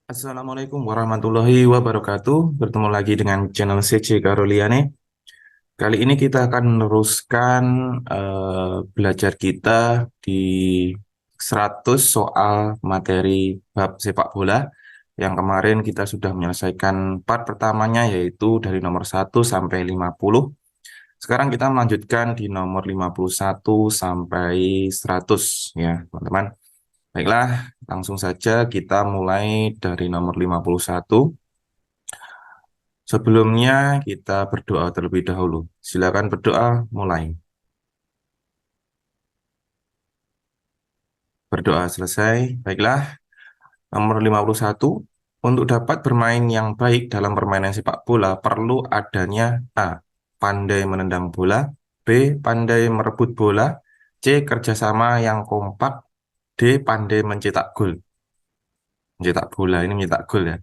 Assalamualaikum warahmatullahi wabarakatuh. Bertemu lagi dengan channel CC Karoliane. Kali ini kita akan meneruskan belajar kita di 100 soal materi bab sepak bola. Yang kemarin kita sudah menyelesaikan part pertamanya, yaitu dari nomor 1 sampai 50. Sekarang kita melanjutkan di nomor 51 sampai 100 ya, teman-teman. Baiklah, langsung saja kita mulai dari nomor 51. Sebelumnya kita berdoa terlebih dahulu. Silakan berdoa, mulai. Berdoa selesai. Baiklah, nomor 51. Untuk dapat bermain yang baik dalam permainan sepak bola, perlu adanya A. Pandai menendang bola. B. Pandai merebut bola. C. Kerjasama yang kompak. D. Pandai mencetak gol. Mencetak bola, ini mencetak gol ya.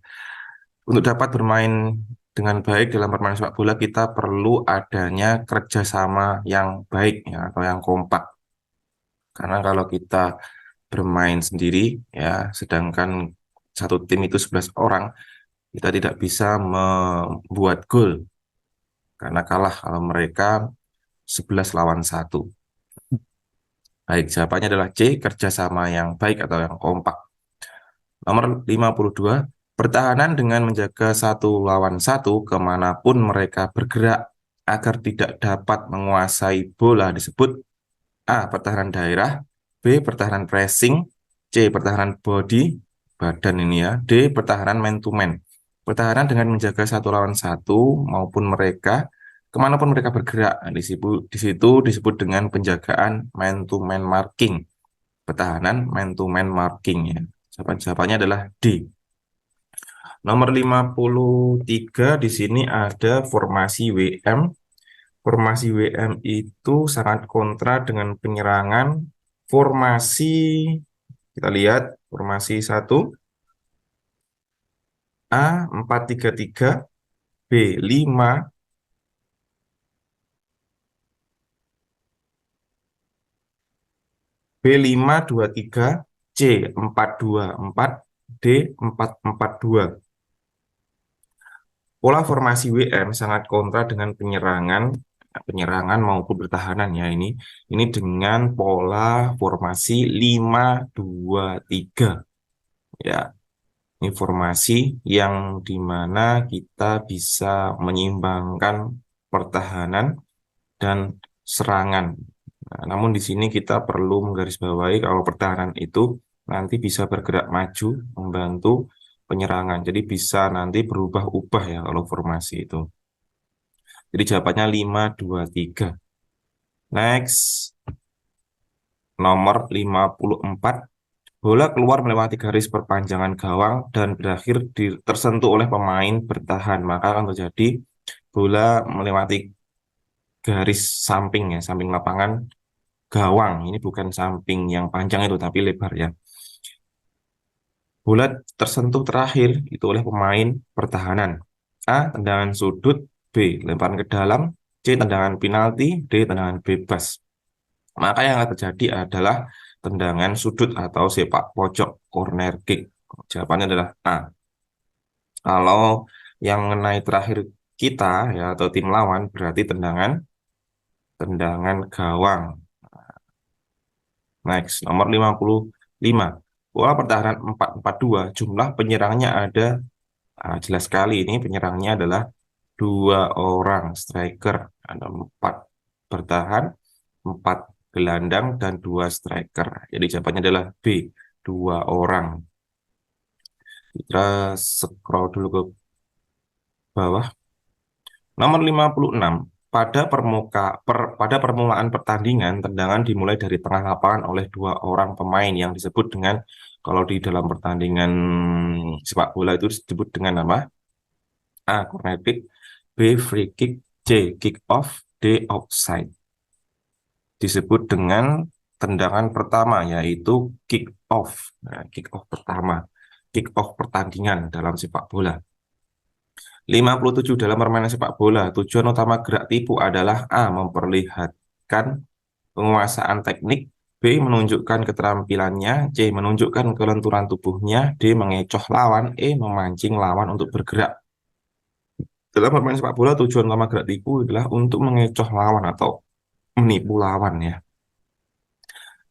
Untuk dapat bermain dengan baik dalam permainan sepak bola, kita perlu adanya kerjasama yang baik ya, atau yang kompak. Karena kalau kita bermain sendiri ya, sedangkan satu tim itu 11 orang, kita tidak bisa membuat gol karena kalah kalau mereka 11 lawan 1. Baik, jawabannya adalah C, kerjasama yang baik atau yang kompak. Nomor 52, pertahanan dengan menjaga 1 lawan 1 kemanapun mereka bergerak agar tidak dapat menguasai bola disebut A. Pertahanan daerah. B. Pertahanan pressing. C. Pertahanan body, badan ini ya. D. Pertahanan man to man. Pertahanan dengan menjaga 1 lawan 1 maupun mereka kemanapun mereka bergerak. Nah, di situ disebut dengan penjagaan man to man marking. Pertahanan man to man marking ya. Jawabannya adalah D. Nomor 53 di sini ada formasi WM. Formasi WM itu sangat kontra dengan penyerangan formasi. Kita lihat formasi 1. A 4-3-3, B 5, B 5-2-3, C 4-2-4, D 4-4-2. Pola formasi WM sangat kontra dengan penyerangan maupun pertahanan ya ini. Ini dengan pola formasi 5-2-3 ya. Ini formasi yang dimana kita bisa menyeimbangkan pertahanan dan serangan. Nah, namun di sini kita perlu menggarisbawahi kalau pertahanan itu nanti bisa bergerak maju membantu penyerangan. Jadi bisa nanti berubah-ubah ya kalau formasi itu. Jadi jawabannya 5-2-3. Next, nomor 54. Bola keluar melewati garis perpanjangan gawang dan berakhir tersentuh oleh pemain bertahan. Maka akan terjadi bola melewati garis samping ya, samping lapangan gawang. Ini bukan samping yang panjang itu, tapi lebar ya. Bola tersentuh terakhir itu oleh pemain pertahanan. A. Tendangan sudut. B. Lemparan ke dalam. C. Tendangan penalti. D. Tendangan bebas. Maka yang akan terjadi adalah tendangan sudut atau sepak pojok, corner kick. Jawabannya adalah A. Kalau yang mengenai terakhir kita ya atau tim lawan berarti tendangan gawang. Next, nomor 55. Bola pertahanan 4-4-2, jumlah penyerangnya ada jelas sekali ini penyerangnya adalah 2 orang striker, ada 4 bertahan, 4 gelandang dan 2 striker. Jadi jawabannya adalah B, 2 orang. Kita scroll dulu ke bawah. Nomor 56. Pada permulaan pertandingan, tendangan dimulai dari tengah lapangan oleh 2 orang pemain yang disebut dengan, kalau di dalam pertandingan sepak bola itu disebut dengan nama A. Corner kick, B. Free kick, C. Kick off, D. Offside. Disebut dengan tendangan pertama yaitu kick off. Nah, kick off pertama, kick off pertandingan dalam sepak bola. 57 dalam permainan sepak bola, tujuan utama gerak tipu adalah A. Memperlihatkan penguasaan teknik, B. menunjukkan keterampilannya, C. menunjukkan kelenturan tubuhnya, D. mengecoh lawan, E. memancing lawan untuk bergerak. Dalam bermain sepak bola, tujuan utama gerak tipu adalah untuk mengecoh lawan atau menipu lawan ya.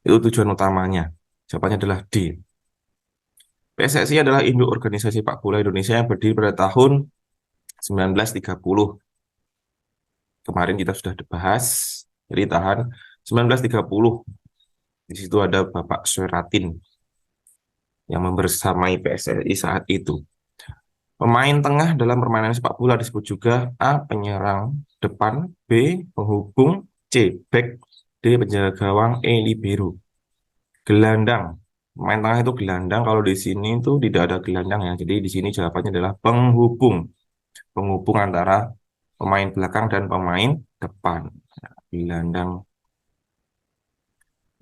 Itu tujuan utamanya. Jawabannya adalah D. PSSI adalah induk organisasi sepak bola Indonesia yang berdiri pada tahun 1930. Kemarin kita sudah bahas, jadi tahan 1930. Di situ ada Bapak Soeratin yang membersamai PSSI saat itu. Pemain tengah dalam permainan sepak bola disebut juga A. penyerang depan, B. penghubung, C. back, D. penjaga gawang, E. libero. Gelandang. Pemain tengah itu gelandang. Kalau di sini itu tidak ada gelandang ya. Jadi di sini jawabannya adalah penghubung. Penghubung antara pemain belakang dan pemain depan. Gelandang.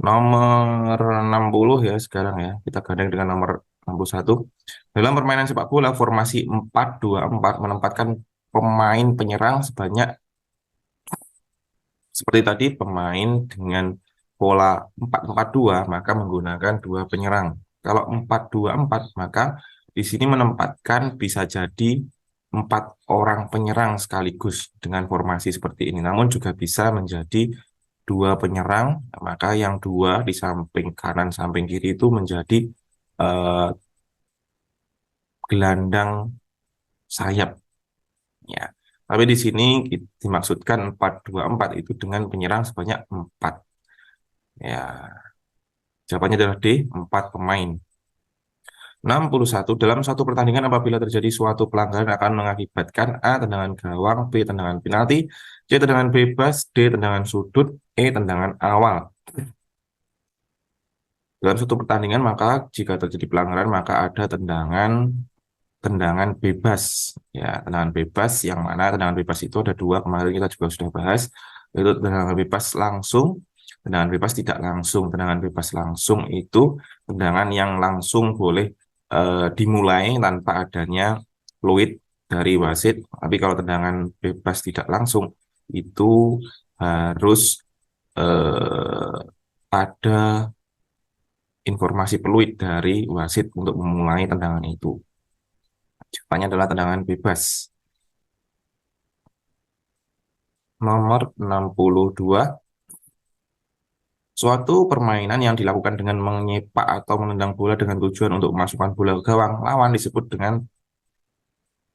Nomor 60 ya sekarang ya. Kita gandeng dengan nomor 61. Dalam permainan sepak bola, formasi 4-2-4 menempatkan pemain penyerang sebanyak seperti tadi pemain dengan pola 4-4-2 maka menggunakan dua penyerang. Kalau 4-2-4 maka di sini menempatkan bisa jadi 4 orang penyerang sekaligus dengan formasi seperti ini. Namun juga bisa menjadi dua penyerang, maka yang dua di samping kanan samping kiri itu menjadi eh, gelandang sayap ya. Tapi di sini dimaksudkan 4-2-4 itu dengan penyerang sebanyak 4. Ya, jawabannya adalah D, 4 pemain. 61. Dalam satu pertandingan apabila terjadi suatu pelanggaran akan mengakibatkan A. tendangan gawang, B. tendangan penalti, C. tendangan bebas, D. tendangan sudut, E. tendangan awal. Dalam suatu pertandingan maka jika terjadi pelanggaran maka ada tendangan bebas. Ya, tendangan bebas yang mana tendangan bebas itu ada dua, kemarin kita juga sudah bahas, yaitu tendangan bebas langsung, tendangan bebas tidak langsung. Tendangan bebas langsung itu tendangan yang langsung boleh dimulai tanpa adanya fluid dari wasit. Tapi kalau tendangan bebas tidak langsung itu harus ada informasi peluit dari wasit untuk memulai tendangan itu. Jawabannya adalah tendangan bebas. Nomor 62. Suatu permainan yang dilakukan dengan menyepak atau menendang bola dengan tujuan untuk memasukkan bola ke gawang lawan disebut dengan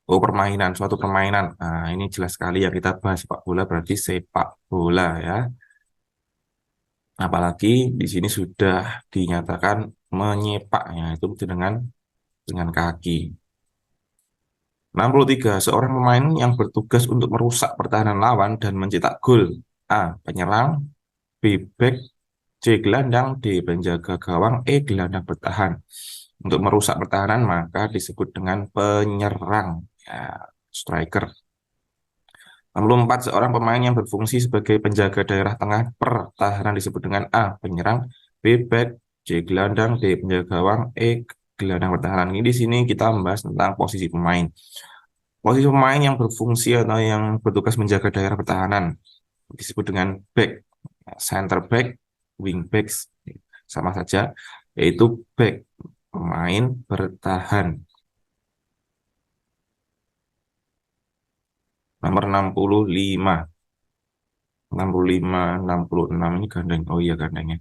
permainan, suatu permainan. Nah, ini jelas sekali yang kita bahas sepak bola berarti sepak bola ya. Apalagi di sini sudah dinyatakan menyepak ya, itu dengan kaki. 63. Seorang pemain yang bertugas untuk merusak pertahanan lawan dan mencetak gol. A. Penyerang, B. Back, C. Gelandang, D. Penjaga gawang, E. Gelandang bertahan. Untuk merusak pertahanan maka disebut dengan penyerang, ya, striker. 64. Seorang pemain yang berfungsi sebagai penjaga daerah tengah pertahanan disebut dengan A. Penyerang, B. Back, C. Gelandang, D. Penjaga gawang, E. Gelandang pertahanan. Ini di sini kita membahas tentang posisi pemain. Posisi pemain yang berfungsi atau yang bertugas menjaga daerah pertahanan disebut dengan back, center back, wing backs, sama saja, yaitu back, pemain bertahan. Nomor 65. 65, 66 ini gandeng. Oh iya gandengnya.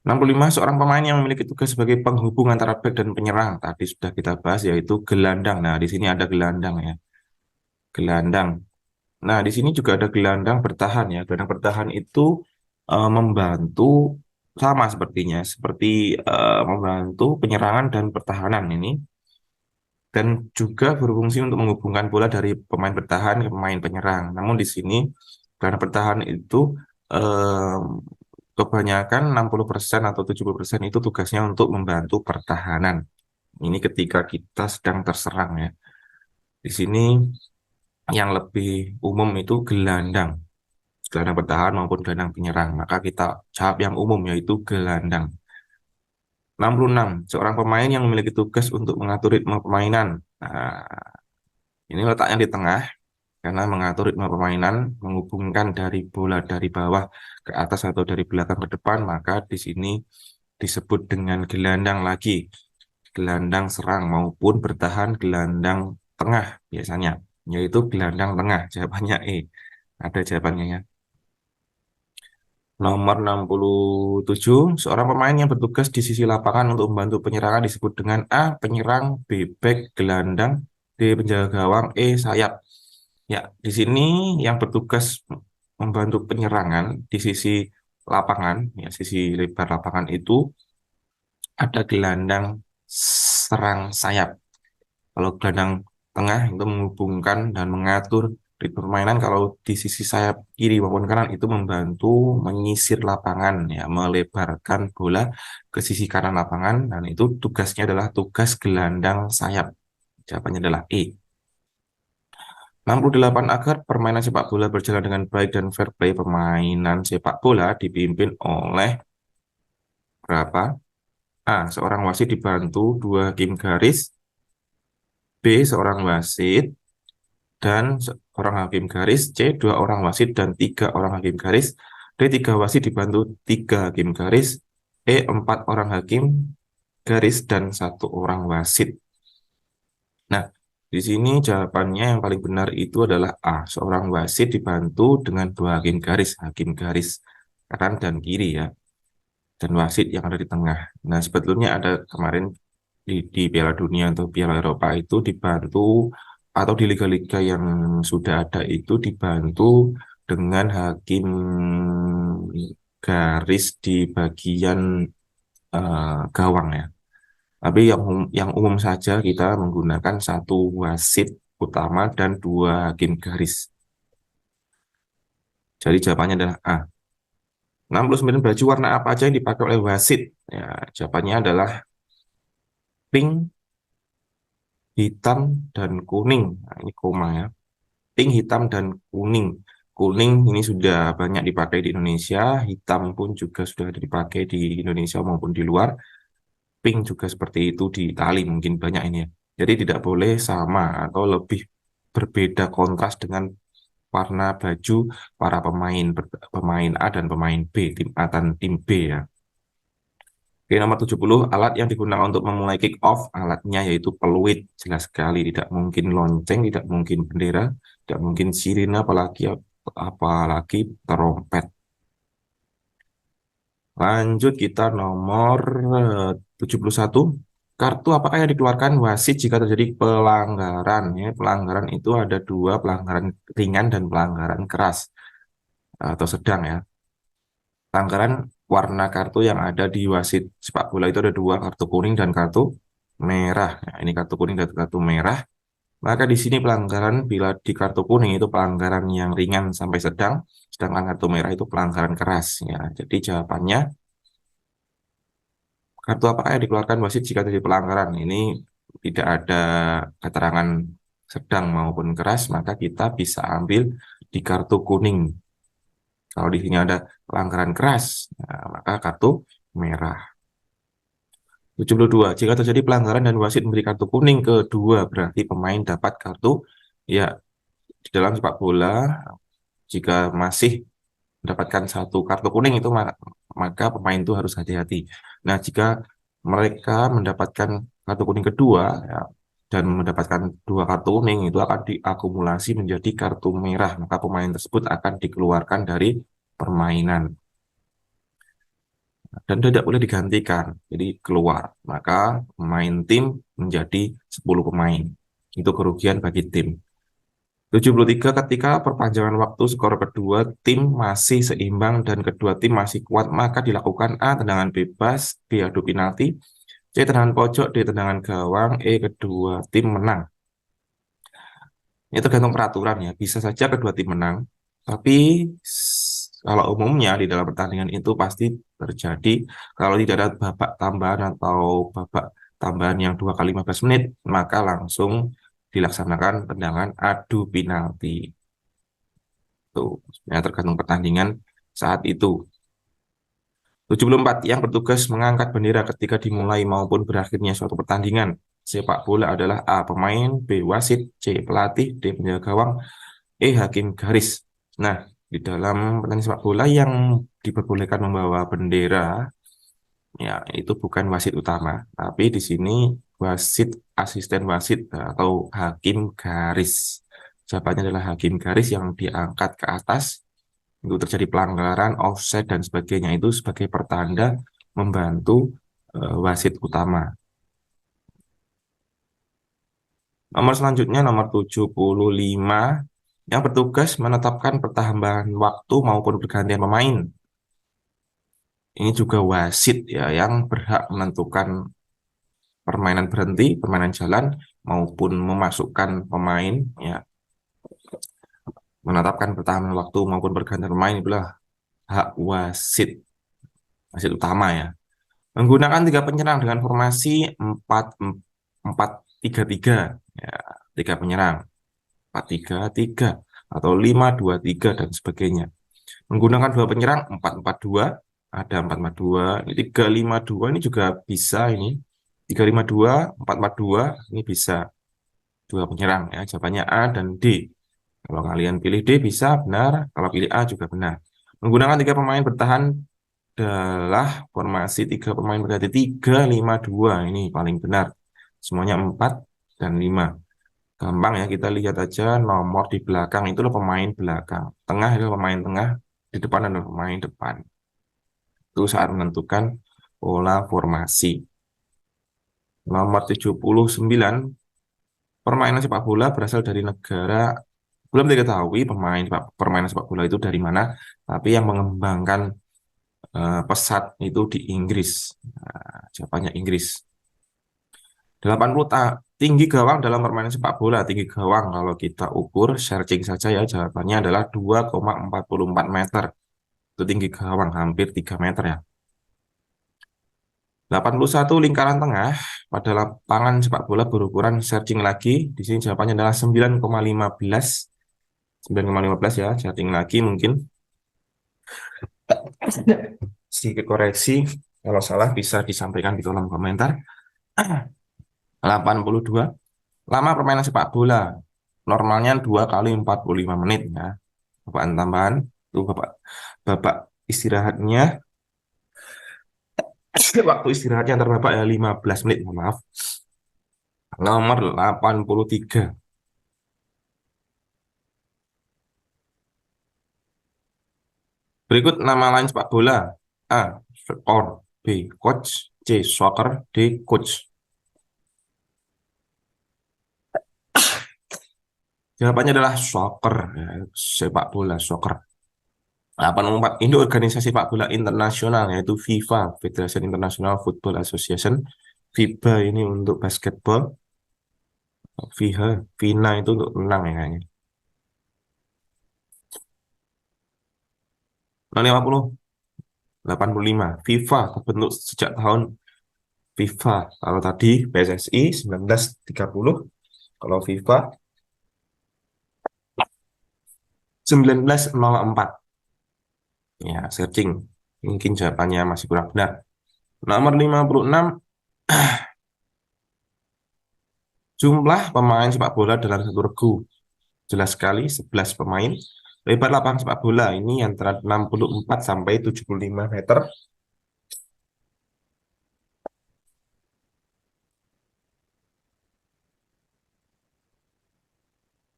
65. Seorang pemain yang memiliki tugas sebagai penghubung antara back dan penyerang. Tadi sudah kita bahas yaitu gelandang. Nah, di sini ada gelandang ya. Gelandang. Nah, di sini juga ada gelandang bertahan ya. Gelandang bertahan itu membantu sama sepertinya, seperti membantu penyerangan dan pertahanan ini, dan juga berfungsi untuk menghubungkan bola dari pemain bertahan ke pemain penyerang. Namun di sini gelandang bertahan itu eh, kebanyakan 60% atau 70% itu tugasnya untuk membantu pertahanan. Ini ketika kita sedang terserang ya. Di sini yang lebih umum itu gelandang bertahan maupun gelandang penyerang. Maka kita jawab yang umum yaitu gelandang. 66. Seorang pemain yang memiliki tugas untuk mengatur ritme permainan. Nah, ini letaknya di tengah. karena mengatur ritme permainan, menghubungkan dari bola dari bawah ke atas atau dari belakang ke depan, maka di sini disebut dengan gelandang lagi. Gelandang serang maupun bertahan gelandang tengah biasanya, yaitu gelandang tengah. Jawabannya E. Ada jawabannya ya. Nomor 67, seorang pemain yang bertugas di sisi lapangan untuk membantu penyerangan disebut dengan A. Penyerang, B. Bek, gelandang, D. Penjaga gawang, E. Sayap. Ya, di sini yang bertugas membantu penyerangan di sisi lapangan, ya sisi lebar lapangan itu ada gelandang serang sayap. Kalau gelandang tengah itu menghubungkan dan mengatur ritme permainan, kalau di sisi sayap kiri maupun kanan itu membantu menyisir lapangan, ya, melebarkan bola ke sisi kanan lapangan, dan itu tugasnya adalah tugas gelandang sayap. Jawabannya adalah E. 68, agar permainan sepak bola berjalan dengan baik dan fair play, permainan sepak bola dipimpin oleh berapa? A. Seorang wasit dibantu dua hakim garis. B. Seorang wasit dan seorang hakim garis. C. Dua orang wasit dan tiga orang hakim garis. D. Tiga wasit dibantu tiga hakim garis. E. Empat orang hakim garis dan satu orang wasit. Nah, di sini jawabannya yang paling benar itu adalah A. Seorang wasit dibantu dengan dua hakim garis kanan dan kiri ya, dan wasit yang ada di tengah. Nah, sebetulnya ada kemarin di Piala Dunia atau Piala Eropa itu dibantu, atau di liga-liga yang sudah ada itu dibantu dengan hakim garis di bagian gawang ya. Tapi yang umum saja kita menggunakan satu wasit utama dan dua hakim garis. Jadi jawabannya adalah A. 69, baju warna apa aja yang dipakai oleh wasit? Ya, jawabannya adalah pink, hitam, dan kuning. Nah, ini koma ya. Pink, hitam, dan kuning. Kuning ini sudah banyak dipakai di Indonesia, hitam pun juga sudah ada dipakai di Indonesia maupun di luar. Pink juga seperti itu di Itali mungkin banyak ini ya. Jadi tidak boleh sama atau lebih berbeda kontras dengan warna baju para pemain A dan pemain B, tim A dan tim B ya. Oke, nomor 70, alat yang digunakan untuk memulai kick off, alatnya yaitu peluit. Jelas sekali, tidak mungkin lonceng, tidak mungkin bendera, tidak mungkin sirine, apalagi trompet. Lanjut kita nomor 71. Kartu apakah yang dikeluarkan wasit jika terjadi pelanggaran? Ya, pelanggaran itu ada dua, pelanggaran ringan dan pelanggaran keras atau sedang ya. Pelanggaran warna kartu yang ada di wasit sepak bola itu ada dua, kartu kuning dan kartu merah. Nah, ini kartu kuning dan kartu merah. Maka di sini pelanggaran bila di kartu kuning itu pelanggaran yang ringan sampai sedang, sedangkan kartu merah itu pelanggaran keras. Ya, jadi jawabannya, kartu apakah yang dikeluarkan wasit jika terjadi pelanggaran? Ini tidak ada keterangan sedang maupun keras, maka kita bisa ambil di kartu kuning. Kalau di sini ada pelanggaran keras, nah, maka kartu merah. 72. Jika terjadi pelanggaran dan wasit memberi kartu kuning kedua, berarti pemain dapat kartu. Ya, di dalam sepak bola, jika masih mendapatkan satu kartu kuning itu maka pemain itu harus hati-hati. Nah, jika mereka mendapatkan kartu kuning kedua ya, dan mendapatkan dua kartu kuning itu akan diakumulasi menjadi kartu merah, maka pemain tersebut akan dikeluarkan dari permainan dan tidak boleh digantikan. Jadi keluar, maka pemain tim menjadi 10 pemain. Itu kerugian bagi tim. 73, ketika perpanjangan waktu skor kedua tim masih seimbang dan kedua tim masih kuat, maka dilakukan A. Tendangan bebas, B. Adu penalti, C. Tendangan pojok, D. Tendangan gawang, E. Kedua tim menang. Ini tergantung peraturan ya, bisa saja kedua tim menang, tapi kalau umumnya di dalam pertandingan itu pasti terjadi kalau tidak ada babak tambahan atau babak tambahan yang 2 kali 15 menit, maka langsung dilaksanakan tendangan adu penalti. Tuh, ya tergantung pertandingan saat itu. 74, yang bertugas mengangkat bendera ketika dimulai maupun berakhirnya suatu pertandingan sepak bola adalah A. Pemain, B. Wasit, C. Pelatih, D. Penjaga gawang, Hakim garis. Nah, di dalam pertandingan sepak bola yang diperbolehkan membawa bendera, ya itu bukan wasit utama, tapi di sini wasit, asisten wasit atau hakim garis. Jawabannya adalah hakim garis yang diangkat ke atas untuk terjadi pelanggaran, offside dan sebagainya itu sebagai pertanda membantu wasit utama. Nomor selanjutnya nomor 75 yang bertugas menetapkan pertambahan waktu maupun pergantian pemain. Ini juga wasit ya yang berhak menentukan permainan berhenti, permainan jalan maupun memasukkan pemain ya. Menetapkan pertambahan waktu maupun pergantian pemain itulah hak wasit, wasit utama ya. Menggunakan tiga penyerang dengan formasi 4-4-3-3 ya, tiga penyerang 4-3-3 atau 5-2-3 dan sebagainya. Menggunakan dua penyerang 4-4-2, ada 4-4-2, ini 3-5-2 ini juga bisa ini. 3-5-2, 4-4-2 ini bisa dua penyerang ya. Jawabannya A dan D. Kalau kalian pilih D bisa benar, kalau pilih A juga benar. Menggunakan tiga pemain bertahan adalah formasi tiga pemain berarti 3-5-2 ini paling benar. Semuanya 4 dan 5. Gampang ya, kita lihat aja nomor di belakang itulah pemain belakang. Tengah adalah pemain tengah, di depan adalah pemain depan. Itu saat menentukan pola formasi. Nomor 79, permainan sepak bola berasal dari negara, belum diketahui permainan sepak bola itu dari mana, tapi yang mengembangkan pesat itu di Inggris. Nah, jawabannya Inggris. 80 tinggi gawang dalam permainan sepak bola. Tinggi gawang kalau kita ukur searching saja ya, jawabannya adalah 2,44 meter. Itu tinggi gawang hampir 3 meter ya. 81 lingkaran tengah pada lapangan sepak bola berukuran searching lagi. Di sini jawabannya adalah 9,15. 9,15 ya, searching lagi mungkin. Sedikit koreksi, kalau salah bisa disampaikan di kolom komentar. 82. Lama permainan sepak bola. Normalnya 2 kali 45 menit ya. Bapak tambahan, itu bapak istirahatnya. Waktu istirahatnya antar bapak ya 15 menit, mohon maaf. Nomor 83. Berikut nama lain sepak bola. A. Skor. B. Coach. C. Soccer. D. Coach. Jawabannya adalah soccer, ya, sepak bola, soccer. 84. Ini organisasi sepak bola internasional, yaitu FIFA, Federation International Football Association. FIBA ini untuk basketball. FIHA, FINA itu untuk renang ya kayaknya. 50. 85. FIFA terbentuk sejak tahun FIFA. Kalau tadi PSSI 1930, kalau FIFA 1904. Ya, searching. Mungkin jawabannya masih kurang benar. Nomor 56, jumlah pemain sepak bola dalam satu regu. Jelas sekali, 11 pemain. Lebar lapangan sepak bola ini antara 64 sampai 75 meter.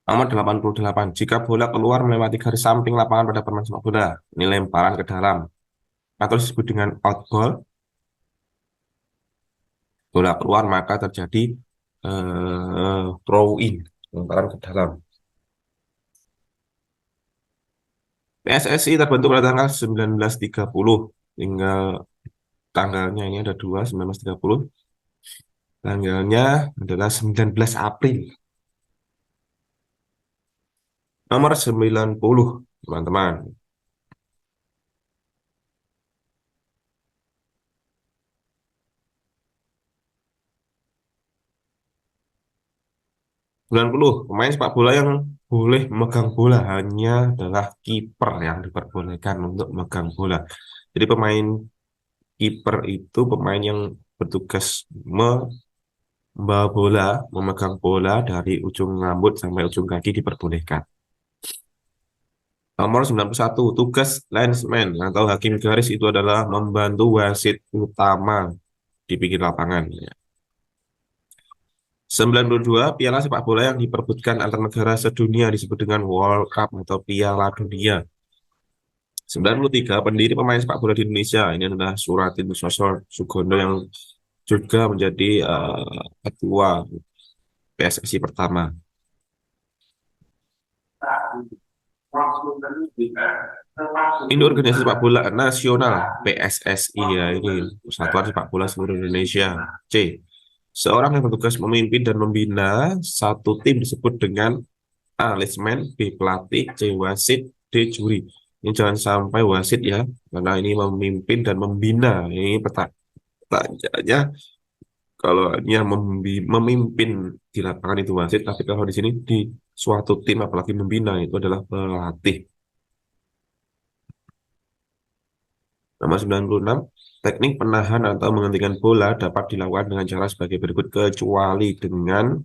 Nomor 88, jika bola keluar melewati garis samping lapangan pada permainan sepak bola, ini lemparan ke dalam. Atau disebut dengan outball. Bola keluar maka terjadi throw in, lemparan ke dalam. PSSI terbentuk pada tanggal 1930. Tinggal tanggalnya ini ada dua, 1930. Tanggalnya adalah 19 April. Nomor 90, teman-teman. 90, pemain sepak bola yang boleh memegang bola hanya adalah kiper yang diperbolehkan untuk memegang bola. Jadi pemain kiper itu pemain yang bertugas membawa bola, memegang bola dari ujung rambut sampai ujung kaki diperbolehkan. Nomor 91, tugas linesman atau hakim garis itu adalah membantu wasit utama di pinggir lapangan. 92, piala sepak bola yang diperebutkan antar negara sedunia disebut dengan World Cup atau Piala Dunia. 93, pendiri pemain sepak bola di Indonesia. Ini adalah Suratin Sosor Sugondo yang juga menjadi ketua PSSI pertama. Ini organisasi sepak bola nasional PSSI ya, ini Persatuan Sepak Bola Seluruh Indonesia. C. Seorang yang bertugas memimpin dan membina satu tim disebut dengan A. Linesman, B. Pelatih, C. Wasit, D. Juri. Ini jangan sampai wasit ya, karena ini memimpin dan membina. Ini pertanyaannya, kalau hanya memimpin di lapangan itu wasit, tapi kalau di sini di suatu tim apalagi membina itu adalah pelatih. Nomor 96, teknik penahan atau menghentikan bola dapat dilakukan dengan cara sebagai berikut kecuali dengan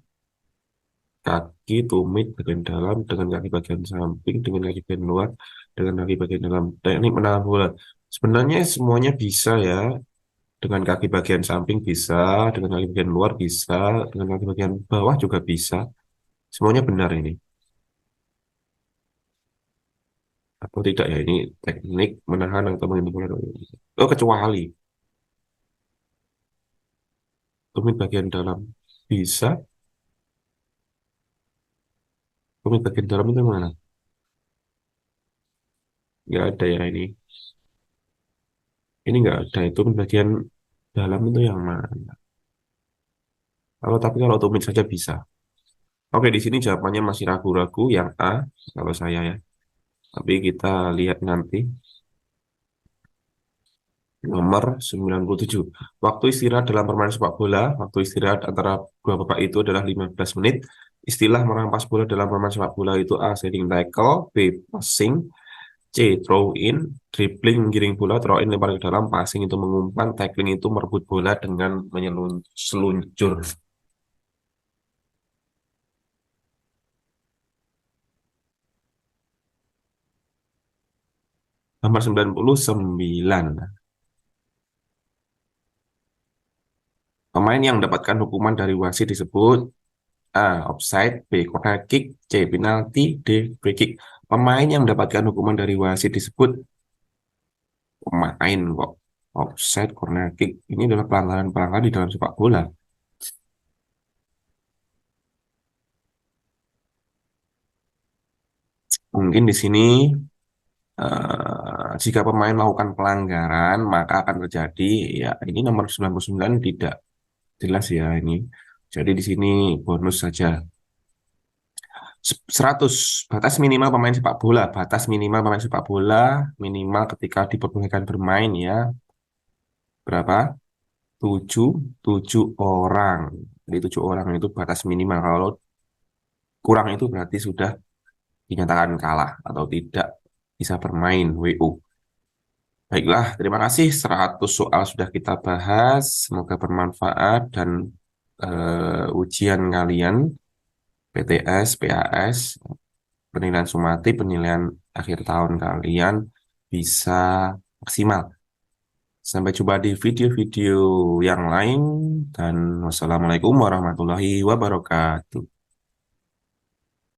kaki tumit bagian dalam, dengan kaki bagian samping, dengan kaki bagian luar, dengan kaki bagian dalam. Teknik menahan bola. Sebenarnya semuanya bisa ya. Dengan kaki bagian samping bisa, dengan kaki bagian luar bisa, dengan kaki bagian bawah juga bisa. Semuanya benar ini. Atau tidak ya, ini teknik menahan atau menghentikan bola. Oh, kecuali tumit bagian dalam bisa, tumit bagian dalam itu mana? Nggak ada ya ini. Ini nggak ada, itu bagian dalam itu yang mana? Tapi kalau tumit saja bisa. Oke, di sini jawabannya masih ragu-ragu yang A kalau saya ya. Tapi kita lihat nanti. Nomor 97. Waktu istirahat dalam permainan sepak bola, waktu istirahat antara dua babak itu adalah 15 menit. Istilah merampas bola dalam permainan sepak bola itu A. Sliding tackle, B. Passing, C. Throw in, dribbling menggiring bola, throw in lempar ke dalam, passing itu mengumpan, tackling itu merebut bola dengan seluncur. Nomor 99. Pemain yang mendapatkan hukuman dari wasit disebut A. Offside, B. Corner kick, C. Penalti, D. Free kick. Pemain yang mendapatkan hukuman dari wasit disebut pemain kok. Offside, corner kick. Ini adalah pelanggaran-pelanggaran di dalam sepak bola. Mungkin di sini jika pemain melakukan pelanggaran maka akan terjadi ya ini nomor 99 tidak jelas ya ini. Jadi di sini bonus saja. 100 batas minimal pemain sepak bola. Batas minimal pemain sepak bola minimal ketika diperbolehkan bermain ya berapa? 7 7 orang. Jadi 7 orang itu batas minimal. Kalau kurang itu berarti sudah dinyatakan kalah atau tidak bisa bermain WO. Baiklah, terima kasih. 100 soal sudah kita bahas. Semoga bermanfaat dan ujian kalian PTS, PAS, penilaian sumatif, penilaian akhir tahun kalian bisa maksimal. Sampai jumpa di video-video yang lain dan wassalamualaikum warahmatullahi wabarakatuh.